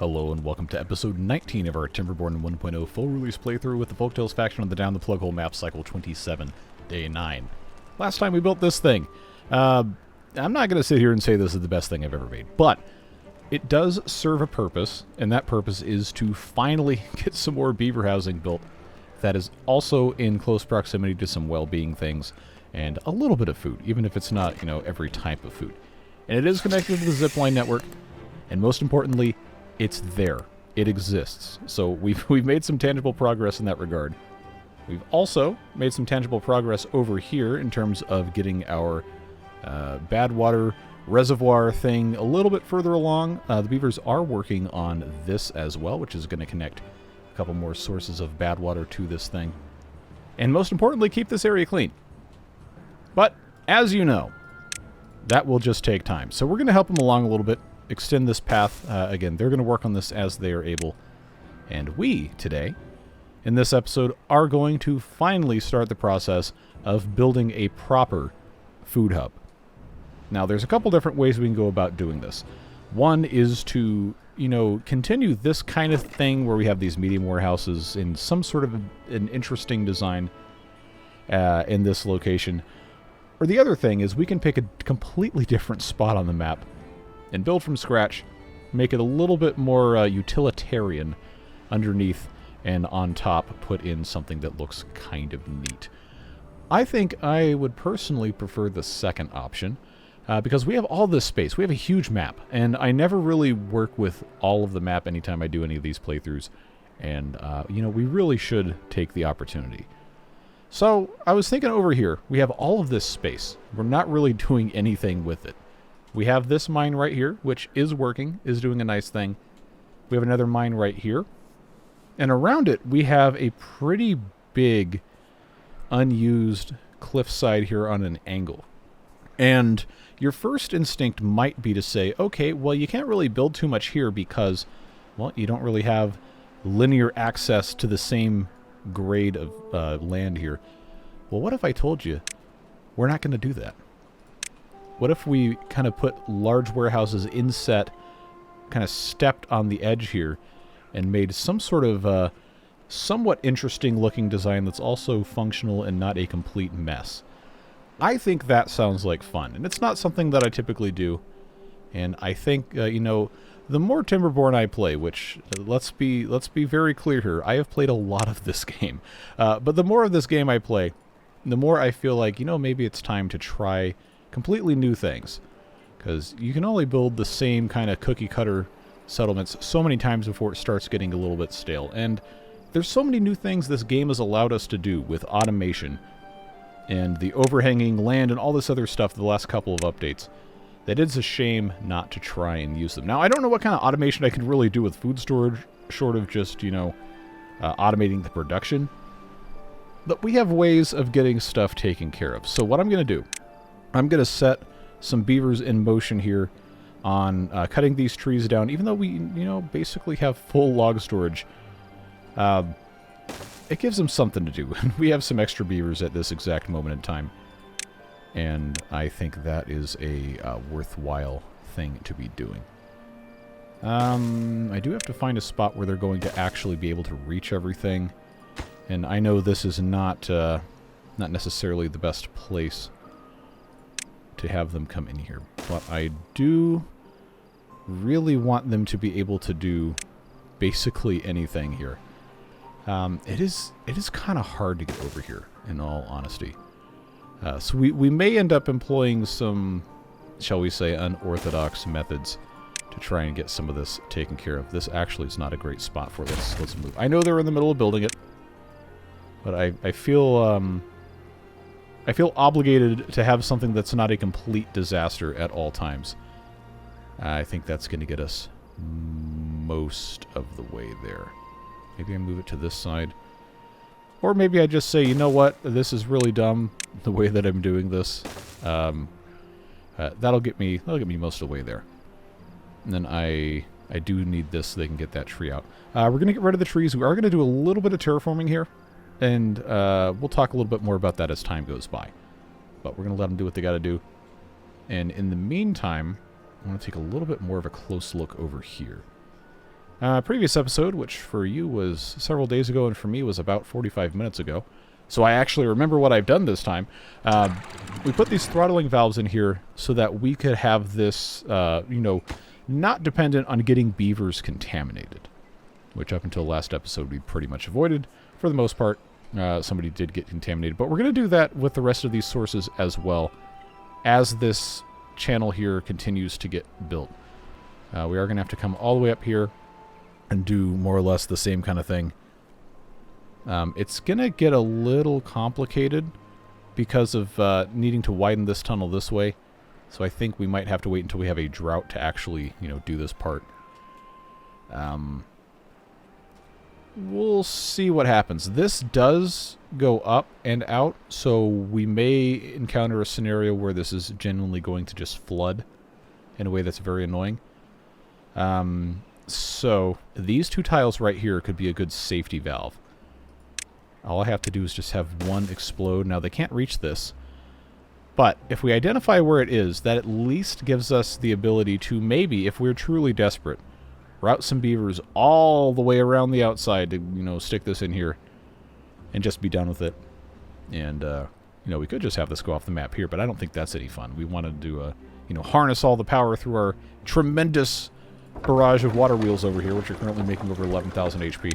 Hello and welcome to episode 19 of our Timberborn 1.0 full release playthrough with the Folktales faction on the Down the Plug Hole map, cycle 27, day 9. Last time we built this thing. I'm not going to sit here and say this is the best thing I've ever made, but it does serve a purpose, and that purpose is to finally get some more beaver housing built that is also in close proximity to some well-being things and a little bit of food, even if it's not, every type of food. And it is connected to the zipline network, and most importantly, it's there. It exists. So we've made some tangible progress in that regard. We've also made some tangible progress over here in terms of getting our bad water reservoir thing a little bit further along. The beavers are working on this as well, which is going to connect a couple more sources of bad water to this thing. And most importantly, keep this area clean. But, as you know, that will just take time. So we're going to help them along a little bit. Extend this path. Again, they're going to work on this as they are able. And we, today, in this episode, are going to finally start the process of building a proper food hub. Now, there's a couple different ways we can go about doing this. One is to, continue this kind of thing where we have these medium warehouses in some sort of an interesting design in this location. Or the other thing is we can pick a completely different spot on the map and build from scratch, make it a little bit more utilitarian underneath, and on top put in something that looks kind of neat. I think I would personally prefer the second option, because we have all this space. We have a huge map, and I never really work with all of the map anytime I do any of these playthroughs, and, we really should take the opportunity. So, I was thinking over here, we have all of this space. We're not really doing anything with it. We have this mine right here, which is working, is doing a nice thing. We have another mine right here. And around it, we have a pretty big unused cliffside here on an angle. And your first instinct might be to say, okay, well, you can't really build too much here because, well, you don't really have linear access to the same grade of land here. Well, what if I told you we're not going to do that? What if we kind of put large warehouses inset, kind of stepped on the edge here, and made some sort of somewhat interesting looking design that's also functional and not a complete mess? I think that sounds like fun, and it's not something that I typically do. And I think, the more Timberborn I play, which, let's be very clear here, I have played a lot of this game. But the more of this game I play, the more I feel like, maybe it's time to try completely new things, because you can only build the same kind of cookie cutter settlements so many times before it starts getting a little bit stale. And there's so many new things this game has allowed us to do with automation and the overhanging land and all this other stuff the last couple of updates that it's a shame not to try and use them. Now, I don't know what kind of automation I can really do with food storage short of just, automating the production, but we have ways of getting stuff taken care of. So what I'm going to do, I'm going to set some beavers in motion here on cutting these trees down, even though we, basically have full log storage. It gives them something to do. We have some extra beavers at this exact moment in time, and I think that is a worthwhile thing to be doing. I do have to find a spot where they're going to actually be able to reach everything, and I know this is not necessarily the best place to have them come in here, but I do really want them to be able to do basically anything here. It is kind of hard to get over here, in all honesty. So we may end up employing some, shall we say, unorthodox methods to try and get some of this taken care of. This actually is not a great spot for it. Let's move. I know they're in the middle of building it, but I feel obligated to have something that's not a complete disaster at all times. I think that's going to get us most of the way there. Maybe I move it to this side. Or maybe I just say, you know what, this is really dumb, the way that I'm doing this. That'll get me most of the way there. And then I do need this so they can get that tree out. We're going to get rid of the trees. We are going to do a little bit of terraforming here. And we'll talk a little bit more about that as time goes by. But we're going to let them do what they got to do. And in the meantime, I want to take a little bit more of a close look over here. Previous episode, which for you was several days ago and for me was about 45 minutes ago, so I actually remember what I've done this time. We put these throttling valves in here so that we could have this, not dependent on getting beavers contaminated, which up until last episode we pretty much avoided for the most part. Somebody did get contaminated, but we're going to do that with the rest of these sources as well as this channel here continues to get built. We are going to have to come all the way up here and do more or less the same kind of thing. It's going to get a little complicated because of needing to widen this tunnel this way. So I think we might have to wait until we have a drought to actually, do this part. We'll see what happens. This does go up and out, so we may encounter a scenario where this is genuinely going to just flood in a way that's very annoying. So these two tiles right here could be a good safety valve. All I have to do is just have one explode. Now, they can't reach this. But if we identify where it is, that at least gives us the ability to maybe, if we're truly desperate, route some beavers all the way around the outside to, stick this in here and just be done with it. And, we could just have this go off the map here, but I don't think that's any fun. We wanted to, harness all the power through our tremendous barrage of water wheels over here, which are currently making over 11,000 HP.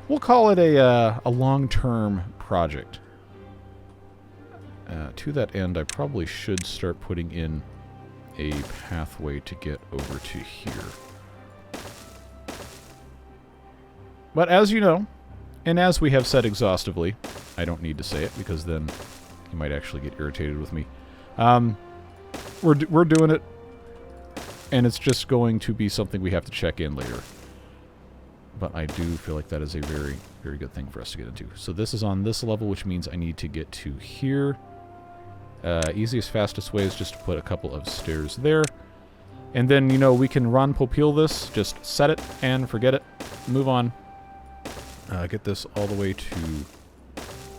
We'll call it a long-term project. To that end, I probably should start putting in a pathway to get over to here. But as you know, and as we have said exhaustively, I don't need to say it because then you might actually get irritated with me. We're doing it, and it's just going to be something we have to check in later. But I do feel like that is a very, very good thing for us to get into. So this is on this level, which means I need to get to here. Easiest, fastest way is just to put a couple of stairs there. And then, we can run Popeel this. Just set it and forget it. Move on. Get this all the way to...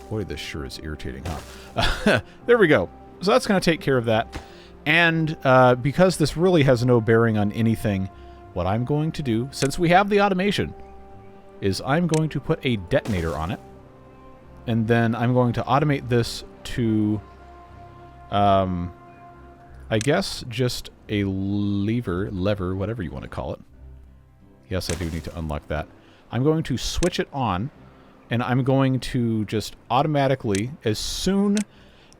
Boy, this sure is irritating, huh? There we go. So that's going to take care of that. And because this really has no bearing on anything, what I'm going to do, since we have the automation, is I'm going to put a detonator on it. And then I'm going to automate this to... I guess just a lever, whatever you want to call it. Yes, I do need to unlock that. I'm going to switch it on, and I'm going to just automatically, as soon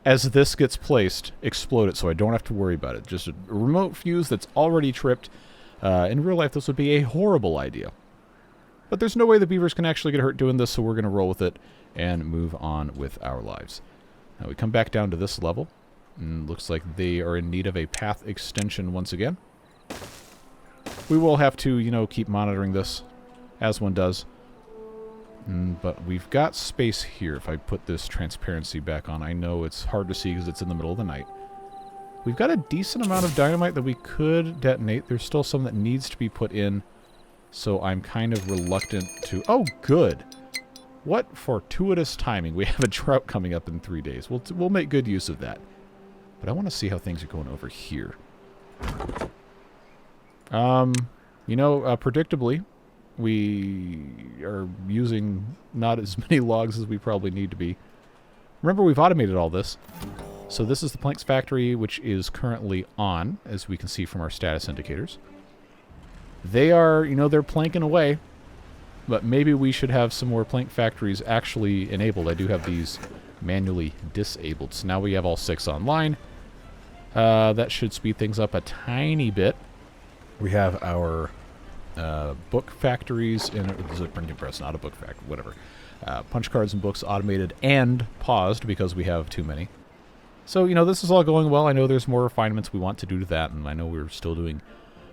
as this gets placed, explode it so I don't have to worry about it. Just a remote fuse that's already tripped. In real life, this would be a horrible idea. But there's no way the beavers can actually get hurt doing this, so we're going to roll with it and move on with our lives. Now we come back down to this level. And looks like they are in need of a path extension once again. We will have to, keep monitoring this as one does. But we've got space here. If I put this transparency back on, I know it's hard to see because it's in the middle of the night. We've got a decent amount of dynamite that we could detonate. There's still some that needs to be put in. So I'm kind of reluctant to... Oh, good! What fortuitous timing. We have a drought coming up in 3 days. We'll make good use of that. But I want to see how things are going over here. Predictably, we are using not as many logs as we probably need to be. Remember, we've automated all this. So this is the planks factory, which is currently on, as we can see from our status indicators. They are, they're planking away. But maybe we should have some more plank factories actually enabled. I do have these manually disabled. So now we have all 6 online. That should speed things up a tiny bit. We have our book factories, and this is a printing press, not a book factory, whatever. Punch cards and books automated and paused because we have too many. So, this is all going well. I know there's more refinements we want to do to that, and I know we're still doing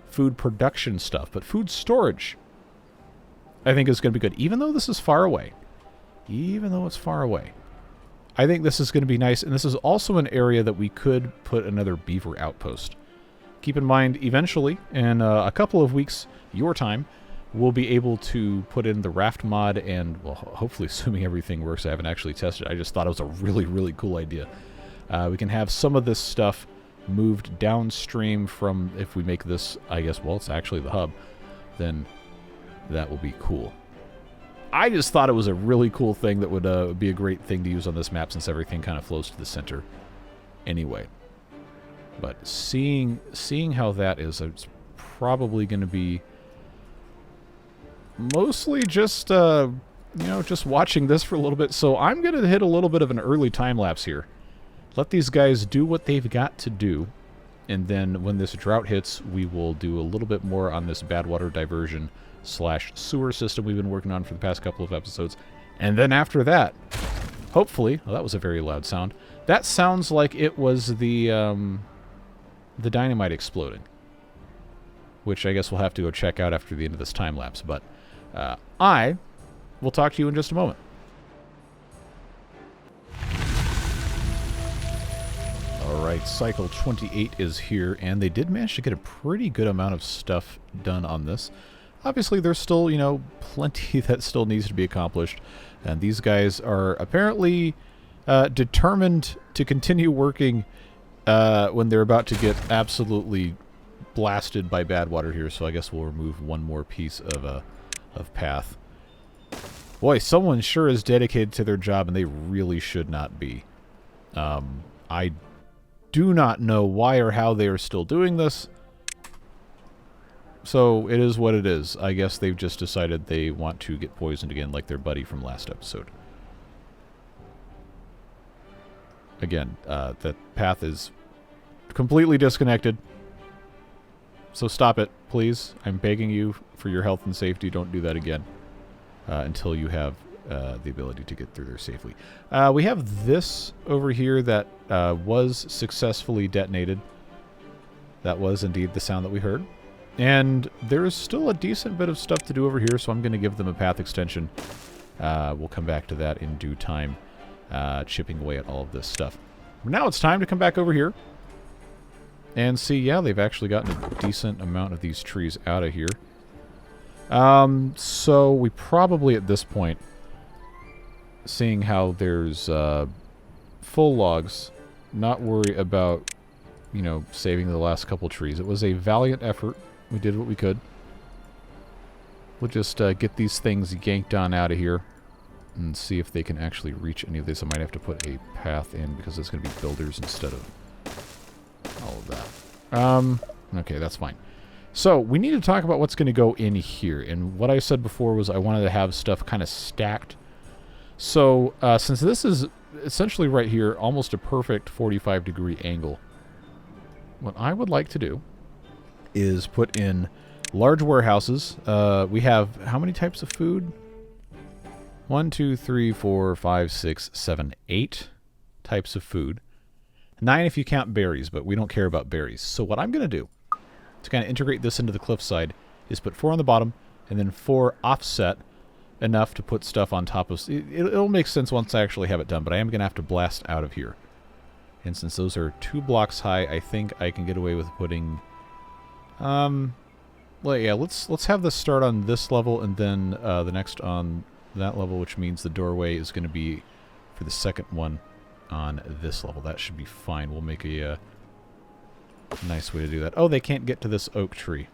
food production stuff, but food storage, I think, is going to be good, even though this is far away. Even though it's far away. I think this is going to be nice, and this is also an area that we could put another beaver outpost. Keep in mind, eventually, in a couple of weeks, your time, we'll be able to put in the raft mod, and, well, hopefully, assuming everything works, I haven't actually tested it, I just thought it was a really, really cool idea. We can have some of this stuff moved downstream from, if we make this, I guess, well, it's actually the hub, then that will be cool. I just thought it was a really cool thing that would be a great thing to use on this map since everything kind of flows to the center anyway. But seeing how that is, it's probably going to be mostly just, you know, just watching this for a little bit. So I'm going to hit a little bit of an early time lapse here. Let these guys do what they've got to do. And then when this drought hits, we will do a little bit more on this bad water diversion / sewer system we've been working on for the past couple of episodes. And then after that, hopefully, well, that was a very loud sound. That sounds like it was the dynamite exploding, which I guess we'll have to go check out after the end of this time lapse. But I will talk to you in just a moment. Alright, cycle 28 is here, and they did manage to get a pretty good amount of stuff done on this. Obviously, there's still, you know, plenty that still needs to be accomplished, and these guys are apparently determined to continue working when they're about to get absolutely blasted by bad water here, so I guess we'll remove one more piece of path. Boy, someone sure is dedicated to their job, and they really should not be. I do not know why or how they are still doing this. So it is what it is. I guess they've just decided they want to get poisoned again like their buddy from last episode. Again, that path is completely disconnected. So stop it, please. I'm begging you for your health and safety. Don't do that again until you have the ability to get through there safely. We have this over here that was successfully detonated. That was indeed the sound that we heard. And there is still a decent bit of stuff to do over here, so I'm going to give them a path extension. We'll come back to that in due time, chipping away at all of this stuff. Now it's time to come back over here and see, yeah, they've actually gotten a decent amount of these trees out of here. So we probably at this point, seeing how there's full logs, not worry about, you know, saving the last couple trees. It was a valiant effort. We did what we could. We'll just get these things yanked on out of here and see if they can actually reach any of this. I might have to put a path in because it's going to be builders instead of all of that. Okay, that's fine. So we need to talk about what's going to go in here. And what I said before was I wanted to have stuff kind of stacked. So since this is essentially right here, almost a perfect 45-degree angle, what I would like to do is put in large warehouses. We have how many types of food? 1, 2, 3, 4, 5, 6, 7, 8 types of food. 9 if you count berries, but we don't care about berries. So what I'm going to do to kind of integrate this into the cliffside is put 4 on the bottom and then 4 offset enough to put stuff on top of... It'll make sense once I actually have it done, but I am going to have to blast out of here. And since those are 2 blocks high, I think I can get away with putting... well, yeah, let's have this start on this level and then the next on that level, which means the doorway is going to be for the second one on this level. That should be fine. We'll make a nice way to do that. Oh, they can't get to this oak tree.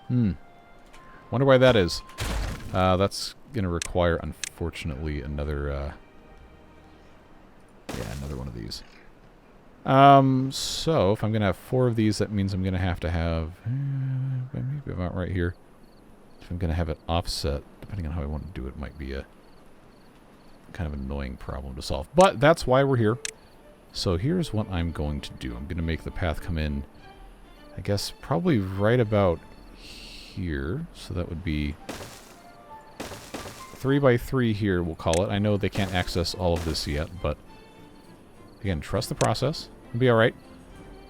Wonder why that is. That's going to require, unfortunately, another... yeah, another one of these. So, if I'm going to have 4 of these, that means I'm going to have... maybe about right here. If I'm going to have it offset, depending on how I want to do it, it might be a kind of annoying problem to solve. But that's why we're here. So here's what I'm going to do. I'm going to make the path come in, I guess, probably right about here. So that would be 3 by 3 here, we'll call it. I know they can't access all of this yet, but again, trust the process. It'll be alright.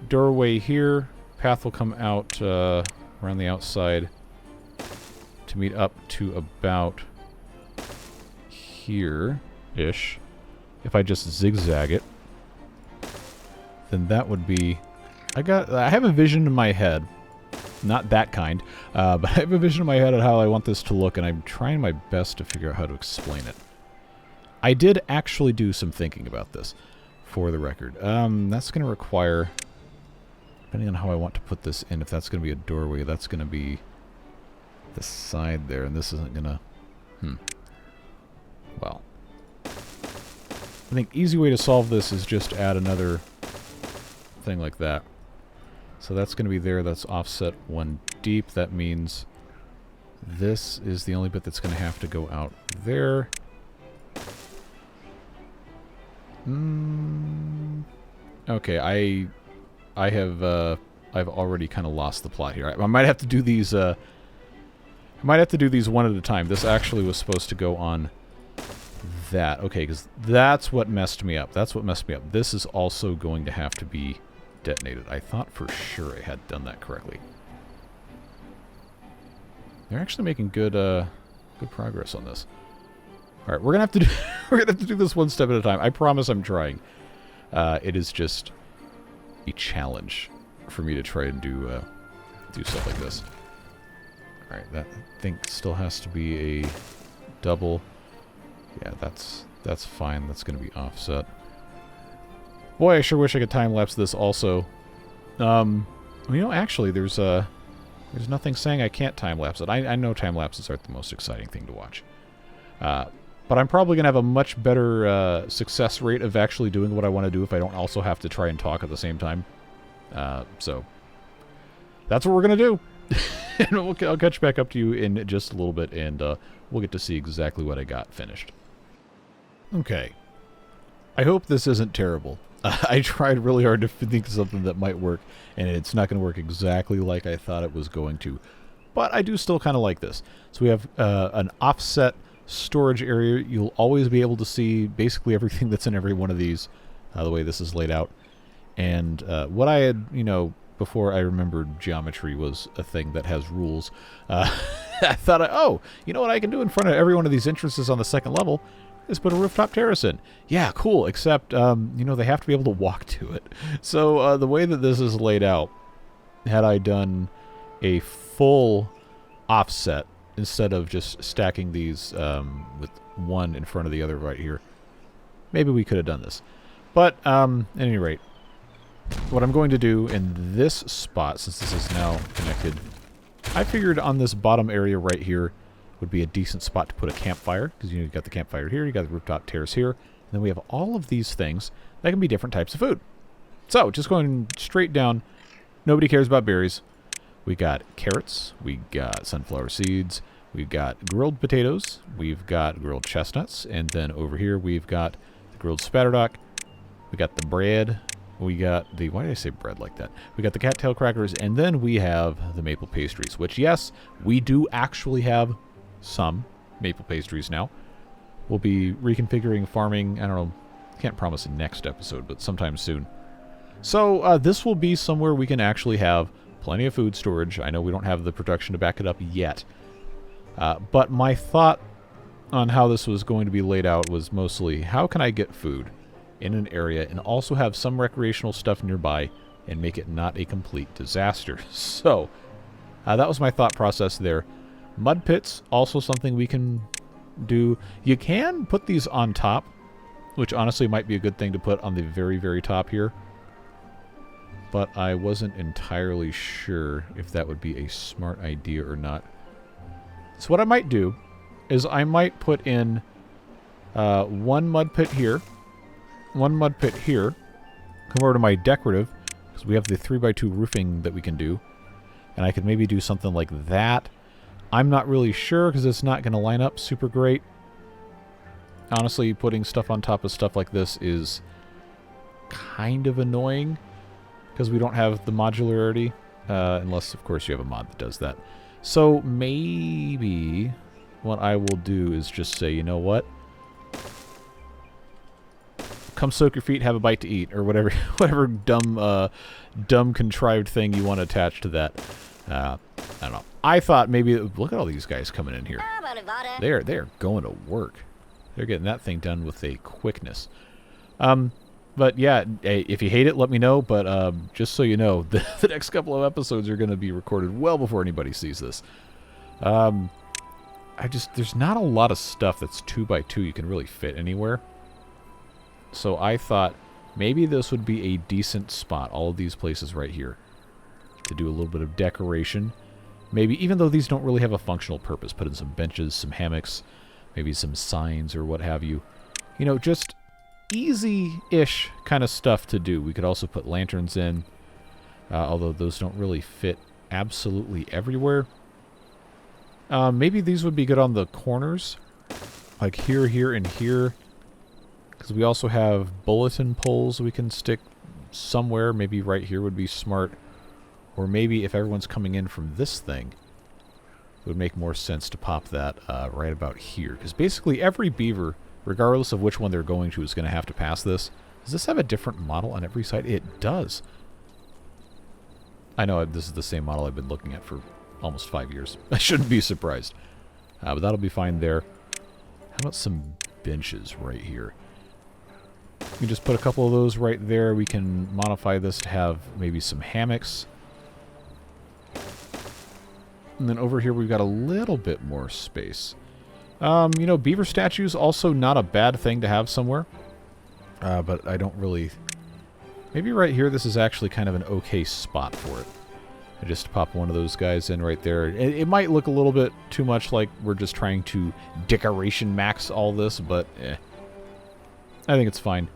Doorway here. Path will come out around the outside to meet up to about here-ish. If I just zigzag it, then that would be... I have a vision in my head. Not that kind. But I have a vision in my head of how I want this to look, and I'm trying my best to figure out how to explain it. I did actually do some thinking about this, for the record. That's going to require... Depending on how I want to put this in, if that's going to be a doorway, that's going to be the side there, and this isn't gonna... Well, I think easy way to solve this is just add another thing like that. So that's going to be there. That's offset 1 deep. That means this is the only bit that's going to have to go out there. Okay, I've already kind of lost the plot here. I might have to do these. I might have to do these one at a time. This actually was supposed to go on that. Okay, because that's what messed me up. That's what messed me up. This is also going to have to be detonated. I thought for sure I had done that correctly. They're actually making good progress on this. All right, we're gonna have to do we're gonna have to do this one step at a time. I promise I'm trying. It is just a challenge for me to try and do stuff like this. All right, that I think still has to be a double. Yeah, that's fine. That's gonna be offset. Boy, I sure wish I could time lapse this also. You know, actually, there's nothing saying I can't time lapse it. I know time lapses aren't the most exciting thing to watch. But I'm probably going to have a much better success rate of actually doing what I want to do if I don't also have to try and talk at the same time. So, that's what we're going to do. And I'll catch back up to you in just a little bit, and we'll get to see exactly what I got finished. Okay. I hope this isn't terrible. I tried really hard to think of something that might work, and it's not going to work exactly like I thought it was going to. But I do still kind of like this. So we have an offset storage area. You'll always be able to see basically everything that's in every one of these, the way this is laid out. And what I had, you know, before I remembered geometry was a thing that has rules, I thought, oh, you know what I can do in front of every one of these entrances on the second level is put a rooftop terrace in. Yeah, cool, except, you know, they have to be able to walk to it. So the way that this is laid out, had I done a full offset instead of just stacking these with one in front of the other right here, maybe we could have done this. But at any rate, what I'm going to do in this spot, since this is now connected, I figured on this bottom area right here would be a decent spot to put a campfire, because you've got the campfire here, you got the rooftop terrace here, and then we have all of these things that can be different types of food. So, just going straight down, nobody cares about berries. We got carrots, we got sunflower seeds, we've got grilled potatoes, we've got grilled chestnuts, and then over here we've got the grilled spatterdock, we got the bread, we got the, why did I say bread like that? We got the cattail crackers, and then we have the maple pastries, which, yes, we do actually have some maple pastries now. We'll be reconfiguring farming, I don't know, can't promise a next episode, but sometime soon. So this will be somewhere we can actually have plenty of food storage. I know we don't have the production to back it up yet. But my thought on how this was going to be laid out was mostly, how can I get food in an area and also have some recreational stuff nearby and make it not a complete disaster? So, that was my thought process there. Mud pits, also something we can do. You can put these on top, which honestly might be a good thing to put on the very, very top here. But I wasn't entirely sure if that would be a smart idea or not. So what I might do is I might put in one mud pit here, one mud pit here, come over to my decorative, because we have the 3x2 roofing that we can do, and I could maybe do something like that. I'm not really sure because it's not going to line up super great. Honestly, putting stuff on top of stuff like this is kind of annoying because we don't have the modularity, unless, of course, you have a mod that does that. So maybe what I will do is just say, you know what? Come soak your feet, have a bite to eat, or whatever, whatever dumb contrived thing you want to attach to that. I don't know. I thought maybe, look at all these guys coming in here. They're going to work. They're getting that thing done with a quickness. But yeah, hey, if you hate it, let me know. But just so you know, the next couple of episodes are going to be recorded well before anybody sees this. There's not a lot of stuff that's 2x2 you can really fit anywhere. So I thought maybe this would be a decent spot, all of these places right here, to do a little bit of decoration. Maybe, even though these don't really have a functional purpose, put in some benches, some hammocks, maybe some signs or what have you. You know, just easy-ish kind of stuff to do. We could also put lanterns in, although those don't really fit absolutely everywhere. Maybe these would be good on the corners, like here, here, and here, because we also have bulletin poles we can stick somewhere. Maybe right here would be smart. Or maybe if everyone's coming in from this thing, it would make more sense to pop that right about here. Because basically every beaver, regardless of which one they're going to, is going to have to pass this. Does this have a different model on every side? It does. I know this is the same model I've been looking at for almost 5 years. I shouldn't be surprised. But that'll be fine there. How about some benches right here? We can just put a couple of those right there. We can modify this to have maybe some hammocks. And then over here we've got a little bit more space. You know, beaver statues, also not a bad thing to have somewhere. But I don't really... Maybe right here this is actually kind of an okay spot for it. I just pop one of those guys in right there. It might look a little bit too much like we're just trying to decoration max all this, but I think it's fine.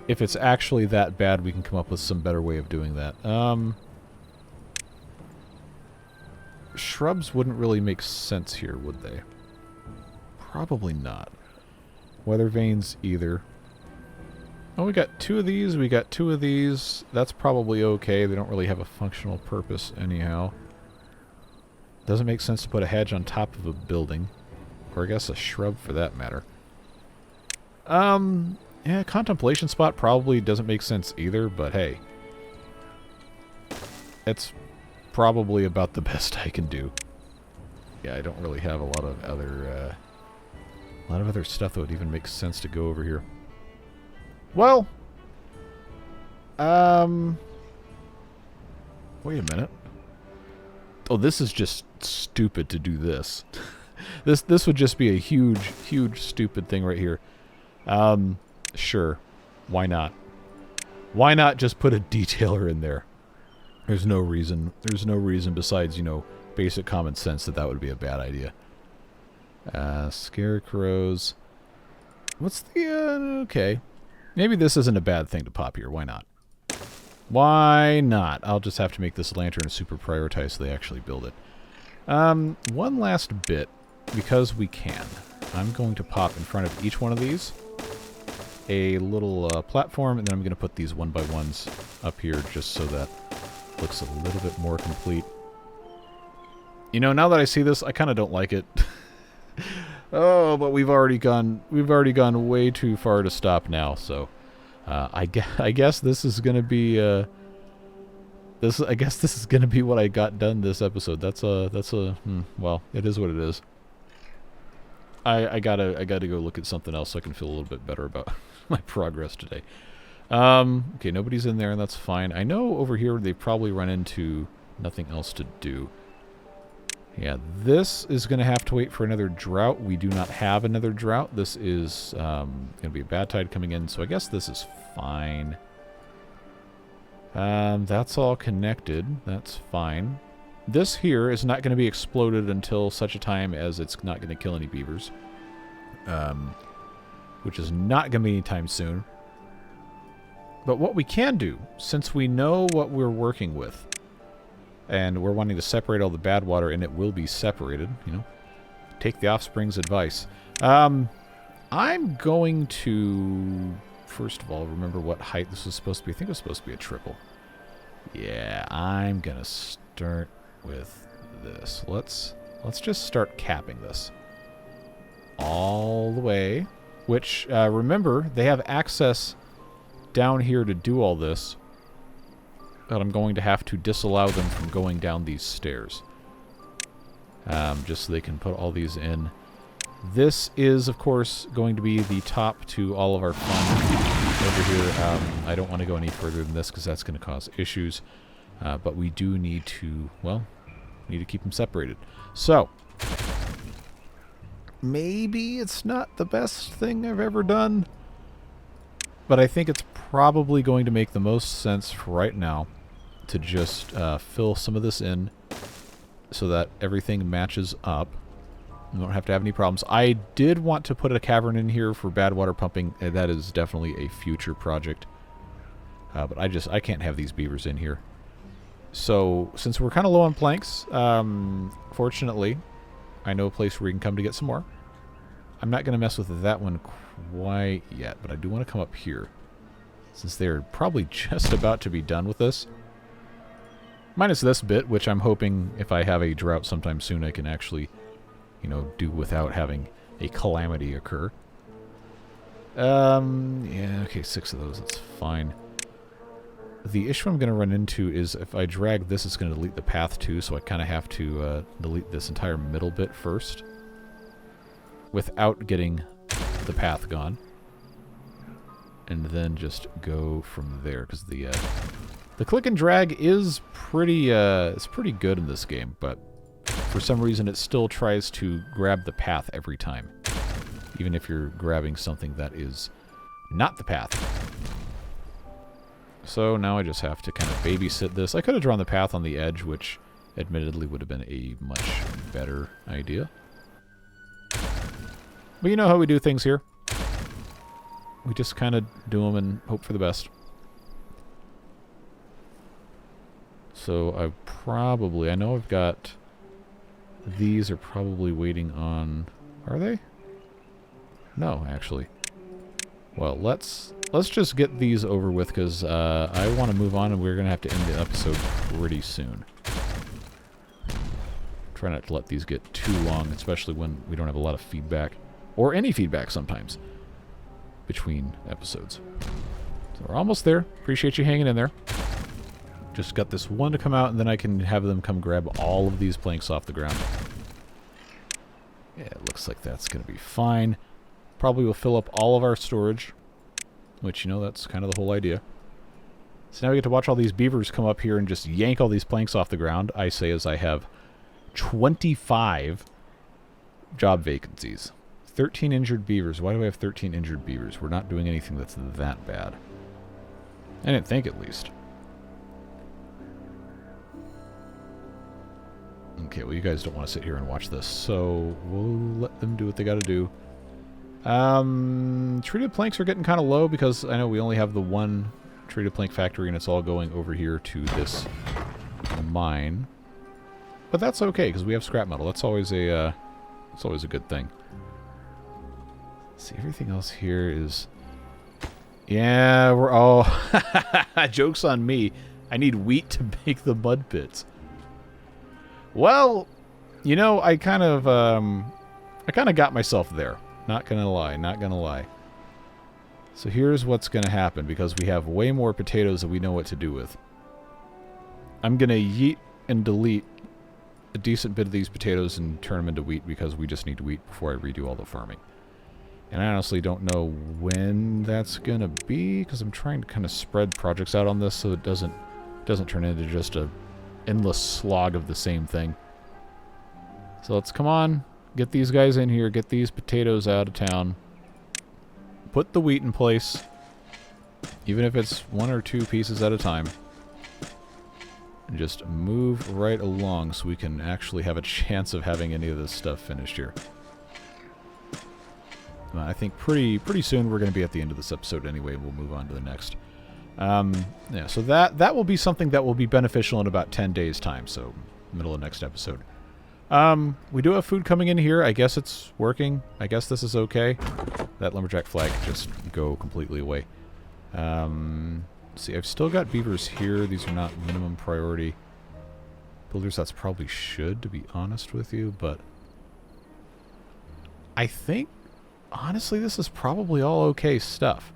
If it's actually that bad, we can come up with some better way of doing that. Shrubs wouldn't really make sense here, would they? Probably not. Weather vanes either. Oh, we got 2 of these, we got 2 of these. That's probably okay. They don't really have a functional purpose anyhow. Doesn't make sense to put a hedge on top of a building. Or I guess a shrub for that matter. Yeah, contemplation spot probably doesn't make sense either, but hey. It's probably about the best I can do. Yeah, I don't really have a lot of other stuff that would even make sense to go over here. Well, wait a minute. Oh, this is just stupid to do this. This would just be a huge stupid thing right here. Sure. Why not? Why not just put a detailer in there? There's no reason besides, you know, basic common sense that would be a bad idea. Scarecrows. What's the, okay. Maybe this isn't a bad thing to pop here. Why not? Why not? I'll just have to make this lantern super prioritized so they actually build it. One last bit, because we can. I'm going to pop in front of each one of these a little platform, and then I'm going to put these 1x1s up here just so that looks a little bit more complete. You know, now that I see this, I kind of don't like it. Oh, but we've already gone way too far to stop now. So, I guess this is gonna be I guess this is gonna be what I got done this episode. Well, it is what it is. I gotta go look at something else so I can feel a little bit better about my progress today. Okay, nobody's in there, and that's fine. I know over here they probably run into nothing else to do. Yeah, this is going to have to wait for another drought. We do not have another drought. This is going to be a bad tide coming in, so I guess this is fine. That's all connected. That's fine. This here is not going to be exploded until such a time as it's not going to kill any beavers. Which is not going to be anytime soon. But what we can do, since we know what we're working with, and we're wanting to separate all the bad water, and it will be separated, you know. Take the offspring's advice. I'm going to, first of all, remember what height this was supposed to be. I think it was supposed to be a triple. Yeah, I'm going to start with this. Let's just start capping this. All the way. Which, remember, they have access down here to do all this. But I'm going to have to disallow them from going down these stairs. Just so they can put all these in. This is, of course, going to be the top to all of our fun over here. I don't want to go any further than this because that's going to cause issues. But we do need to, well, need to keep them separated. So, maybe it's not the best thing I've ever done. But I think it's probably going to make the most sense for right now to just fill some of this in, so that everything matches up. You don't have to have any problems. I did want to put a cavern in here for bad water pumping. That is definitely a future project. But I can't have these beavers in here. So, since we're kind of low on planks, fortunately, I know a place where we can come to get some more. I'm not going to mess with that one quite yet, but I do want to come up here, since they're probably just about to be done with this. Minus this bit, which I'm hoping if I have a drought sometime soon, I can actually, you know, do without having a calamity occur. Yeah, okay, 6 of those, that's fine. The issue I'm going to run into is if I drag this, it's going to delete the path too, so I kind of have to delete this entire middle bit first without getting the path gone. And then just go from there, because the click and drag is pretty it's pretty good in this game, but for some reason it still tries to grab the path every time, even if you're grabbing something that is not the path. So now I just have to kind of babysit this. I could have drawn the path on the edge, which admittedly would have been a much better idea. But you know how we do things here. We just kind of do them and hope for the best. So I know I've got, these are probably waiting on, are they? No, actually. Well, let's just get these over with, because I want to move on, and we're going to have to end the episode pretty soon. Try not to let these get too long, especially when we don't have a lot of feedback, or any feedback sometimes, between episodes. So we're almost there. Appreciate you hanging in there. Just got this one to come out, and then I can have them come grab all of these planks off the ground. Yeah, it looks like that's going to be fine. Probably will fill up all of our storage, which, you know, that's kind of the whole idea. So now we get to watch all these beavers come up here and just yank all these planks off the ground. I say as I have 25 job vacancies. 13 injured beavers. Why do I have 13 injured beavers? We're not doing anything that's that bad. I didn't think, at least. Okay, well, you guys don't want to sit here and watch this, so we'll let them do what they got to do. Treated planks are getting kind of low because I know we only have the one treated plank factory, and it's all going over here to this mine. But that's okay, because we have scrap metal. That's always a good thing. Let's see, everything else here is... Yeah, we're all... Joke's on me. I need wheat to make the mud pits. Well, you know, I kind of got myself there. Not gonna lie. So here's what's gonna happen, because we have way more potatoes than we know what to do with. I'm gonna yeet and delete a decent bit of these potatoes and turn them into wheat, because we just need wheat before I redo all the farming. And I honestly don't know when that's gonna be, because I'm trying to kind of spread projects out on this so it doesn't turn into just a endless slog of the same thing. So let's come on, get these guys in here, get these potatoes out of town, put the wheat in place, even if it's 1 or 2 pieces at a time, and just move right along so we can actually have a chance of having any of this stuff finished here. I think pretty soon we're going to be at the end of this episode anyway. We'll move on to the next. Yeah, so that will be something that will be beneficial in about 10 days' time, so middle of next episode. We do have food coming in here. I guess it's working. I guess this is okay. That lumberjack flag just go completely away. See, I've still got beavers here. These are not minimum priority. Builders, that's probably should, to be honest with you, but I think, honestly, this is probably all okay stuff.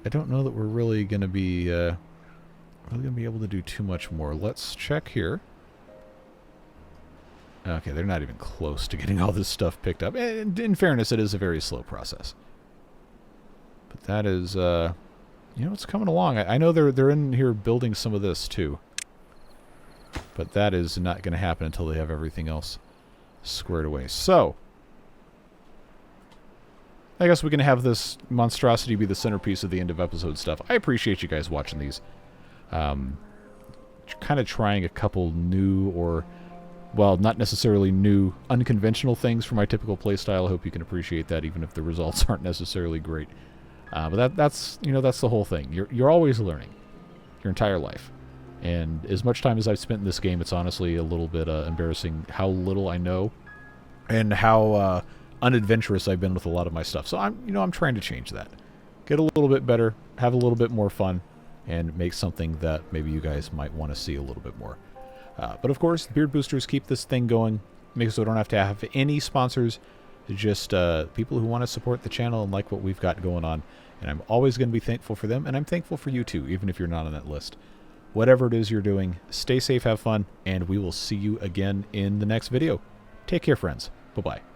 I don't know that we're really going to be able to do too much more. Let's check here. Okay, they're not even close to getting all this stuff picked up. And in fairness, it is a very slow process. But that is, you know, it's coming along. I know they're in here building some of this too. But that is not going to happen until they have everything else squared away. So, I guess we can have this monstrosity be the centerpiece of the end of episode stuff. I appreciate you guys watching these. kind of trying a couple new or, well, not necessarily new, unconventional things for my typical playstyle. I hope you can appreciate that, even if the results aren't necessarily great. But that's that's the whole thing. You're always learning your entire life. And as much time as I've spent in this game, it's honestly a little bit embarrassing how little I know and how unadventurous I've been with a lot of my stuff. So I'm trying to change that. Get a little bit better, have a little bit more fun, and make something that maybe you guys might want to see a little bit more. But of course, Beard Boosters keep this thing going, make it so I don't have to have any sponsors, just people who want to support the channel and like what we've got going on. And I'm always going to be thankful for them, and I'm thankful for you too, even if you're not on that list. Whatever it is you're doing, stay safe, have fun, and we will see you again in the next video. Take care, friends. Bye-bye.